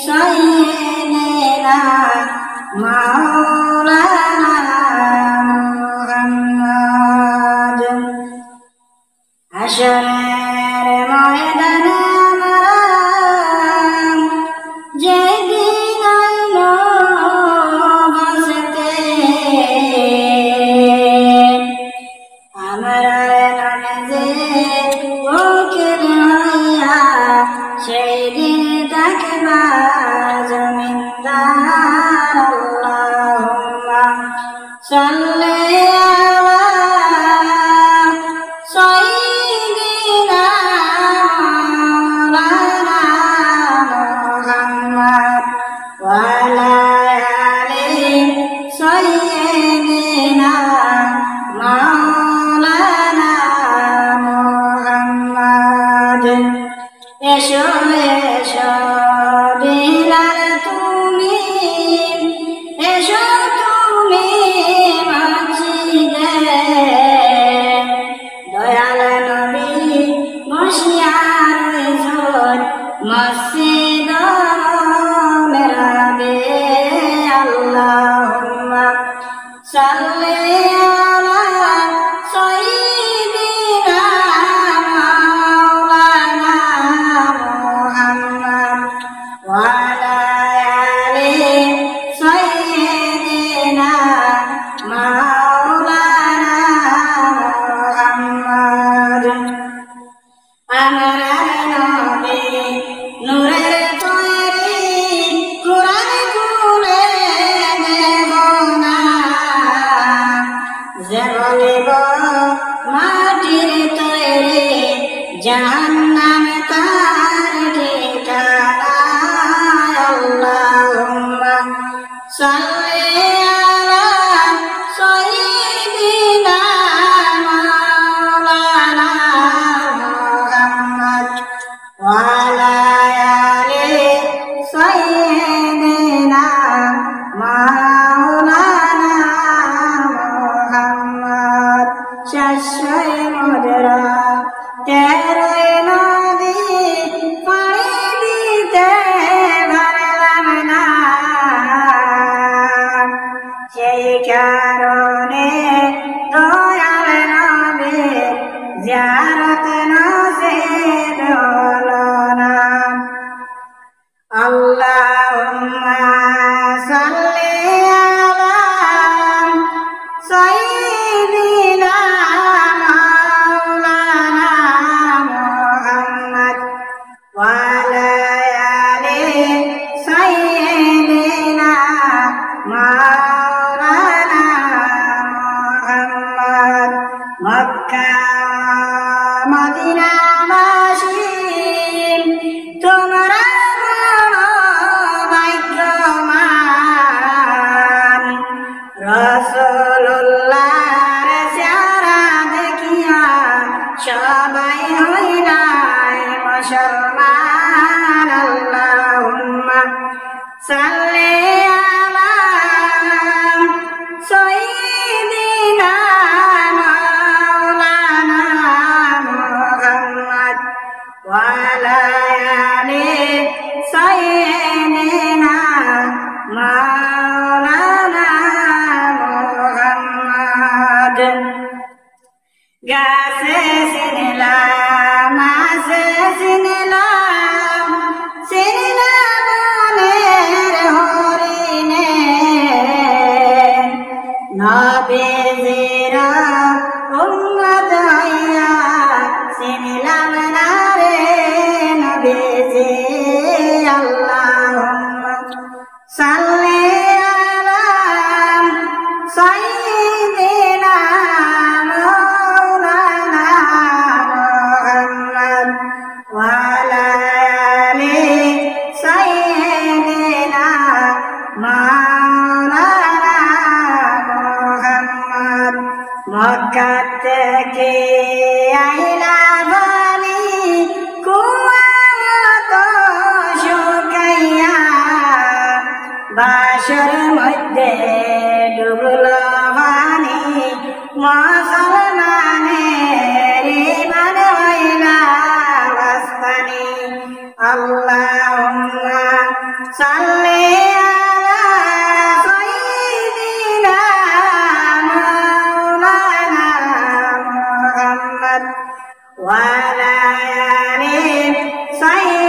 سيدنا مولانا محمد হাশরের ময়দানে আমরা যেদিন আইলো বসতে আমরা নামাজে ওকের হইয়া সেই দিন দেখবা জমিনদার আল্লাহুম্মা সাল্লি আলা সাইয়্যিদিনা মাওলানা মুহাম্মদ ওয়া আলা আলি সাইয়্যিদিনা মাওলানা মুহাম্মদ এসো এসো বিলাল তুমি এসো তুমি মসজিদে দয়াল নবী বসিয়া রইছেন মসজিদ মেরাবে আল্লাহুম্মা সাল্লি আলা সাইয়্যিদিনা মাওলানা মুহাম্মদ ওয়া আলা আলি সাইয়্যিদিনা মাওলানা মুহাম্মদ আমরা নবী নূরের তৈরি কুরআন খুলে দেব না যে বলিব মাটির তৈরি জাহান্নাম তার ঠিকানা আল্লাহুম্মা সাল্লি আলা সাইয়্যিদিনা মাওলানা মুহাম্মদ ওয়া আলা আলি সাইয়্যিদিনা মাওলানা মুহাম্মদ শাশ্বই মুদরা তেরোই নদী পাড়ি দিতে পারলাম না সেই কারণে দয়াল নবীর জিয়ারত নসিব হলো না আল্লাহুম্মা সাল্লি আলা সাইয়্যিদিনা মাওলানা মুহাম্মদ ওয়া আলা আলি সাইয়্যিদিনা মাওলানা মুহাম্মদ মক্কা মদিনাবাসী তোমরা বড় ভাগ্যবান রাসূলুল্লাহর চেহারা দেখিয়া সবাই হইলাই মুসলমান আল্লাহুম্মা সাল্লি আলা সাইয়্যিদিনা মাওলানা মুহাম্মদ ওয়া আলা আলি সাইয়্যিদিনা মাওলানা মুহাম্মদ গাছে চিনলাম মাছে চিনলাম চিনলাম মনের হরিণে নবীজির উম্মত হইয়া চিনলাম না রে নবীজি আল্লাহুম্মা সাল্লি আলা সাইয়্যিদিনা মাওলানা মুহাম্মদ ওয়া আলা আলি সাইয়্যিদিনা মাওলানা মুহাম্মদ মক্কা থেকে আইলা বলি কুয়াত শুকাইয়া বাসর মধ্যে ডুবল পানি মুসলমানের ঈমান হইলা বাস্তানি আল্লাহুম্মা salli ala sayyidina maulana Muhammad wa ala ali sayyidina